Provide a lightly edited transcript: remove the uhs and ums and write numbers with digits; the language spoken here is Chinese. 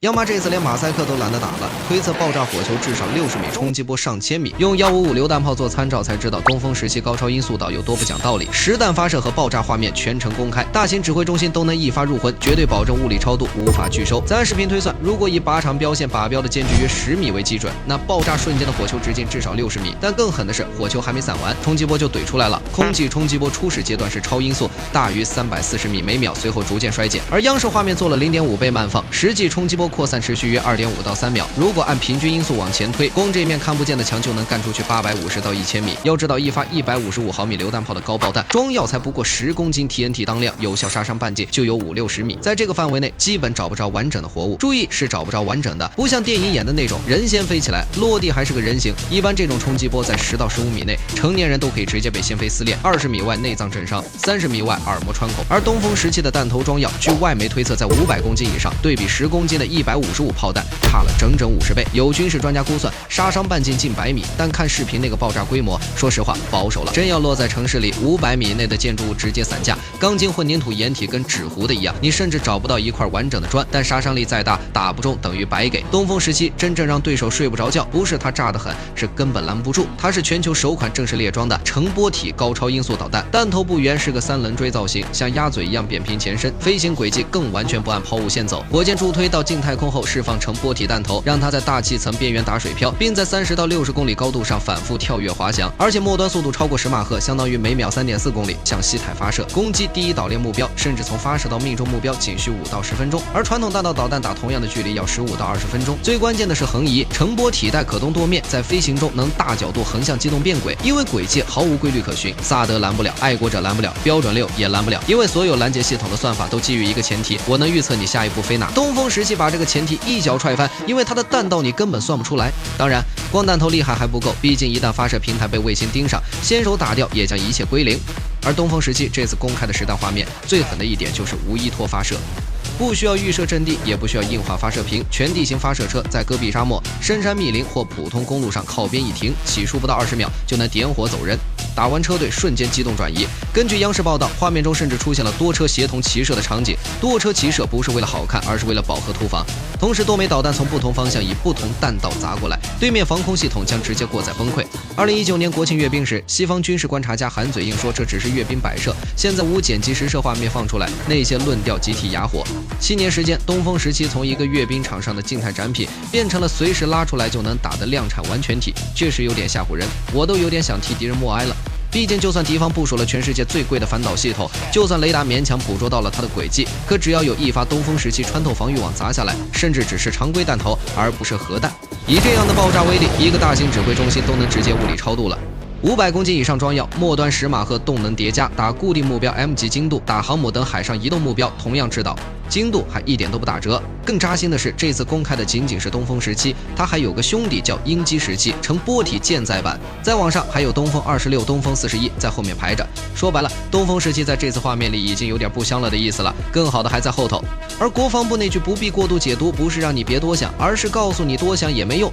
央妈这次连马赛克都懒得打了，推测爆炸火球至少60米，冲击波上千米。用155榴弹炮做参照，才知道东风时期高超音速导有多不讲道理。实弹发射和爆炸画面全程公开，大型指挥中心都能一发入魂，绝对保证物理超度，无法拒收。咱按视频推算，如果以靶场标线靶标的间距约10米为基准，那爆炸瞬间的火球直径至少60米。但更狠的是，火球还没散完，冲击波就怼出来了。空气冲击波初始阶段是超音速，大于340米每秒，随后逐渐衰减。而央视画面做了0.5倍慢放，实际冲击波扩散持续约2.5到3秒。如果按平均音速往前推，光这面看不见的墙就能干出去850到1000米。要知道，一发155毫米榴弹炮的高爆弹，装药才不过10公斤 TNT 当量，有效杀伤半径就有50-60米。在这个范围内，基本找不着完整的活物。注意是找不着完整的，不像电影演的那种人先飞起来，落地还是个人形。一般这种冲击波在10到15米内，成年人都可以直接被先飞撕裂，20米外内脏震伤，30米外耳膜穿孔。而东风时期的弹头装药，据外媒推测在500公斤以上，对比10公斤的155炮弹差了整整50倍。有军事专家估算，杀伤半径近100米，但看视频那个爆炸规模，说实话保守了。真要落在城市里，500米内的建筑物直接散架，钢筋混凝土掩体跟纸糊的一样，你甚至找不到一块完整的砖。但杀伤力再大，打不中等于白给。东风时期真正让对手睡不着觉，不是他炸得狠，是根本拦不住。它是全球首款正式列装的成波体高超音速导弹，弹头不圆，是个3轮锥造型，像鸭嘴一样扁平前伸，飞行轨迹更完全不按抛物线走。火箭助推到近太空后，释放成波体弹头，让它在大气层边缘打水漂，并在30到60公里高度上反复跳跃滑翔，而且末端速度超过10马赫，相当于每秒3.4公里，向西太发射，攻击第一岛链目标，甚至从发射到命中目标仅需5到10分钟，而传统弹道导弹打同样的距离要15到20分钟。最关键的是横移，成波体带可动舵面，在飞行中能大角度横向机动变轨，因为轨迹毫无规律可循，萨德拦不了，爱国者拦不了，标准6也拦不了，因为所有拦截系统的算法都基于一个前提，我能预测你下一步飞哪。东风时期把这个前提一脚踹翻，因为它的弹道你根本算不出来。当然，光弹头厉害还不够，毕竟一旦发射平台被卫星盯上，先手打掉也将一切归零。而东风时期这次公开的实弹画面，最狠的一点就是无依托发射。不需要预设阵地，也不需要硬化发射屏，全地形发射车在戈壁沙漠、深山密林或普通公路上靠边一停，起数不到20秒就能点火走人。打完车队瞬间机动转移。根据央视报道，画面中甚至出现了多车协同齐射的场景。多车齐射不是为了好看，而是为了饱和突防。同时，多枚导弹从不同方向以不同弹道砸过来，对面防空系统将直接过载崩溃。2019年国庆阅兵时，西方军事观察家韩嘴硬说这只是阅兵摆设，现在无剪辑实摄画面放出来，那些论调集体哑火。7年时间，东风时期从一个阅兵场上的静态展品，变成了随时拉出来就能打的量产完全体，确实有点吓唬人，我都有点想替敌人默哀了。毕竟，就算敌方部署了全世界最贵的反导系统，就算雷达勉强捕捉到了它的轨迹，可只要有一发东风时期穿透防御网砸下来，甚至只是常规弹头，而不是核弹，以这样的爆炸威力，一个大型指挥中心都能直接物理超度了。500公斤以上装药，末端10马赫动能叠加，打固定目标 M 级精度，打航母等海上移动目标同样制导，精度还一点都不打折。更扎心的是，这次公开的仅仅是东风时期，它还有个兄弟叫鹰击时期，成波体舰载版。再往上还有东风26、东风41在后面排着。说白了，东风时期在这次画面里已经有点不香了的意思了，更好的还在后头。而国防部那句不必过度解读，不是让你别多想，而是告诉你多想也没用。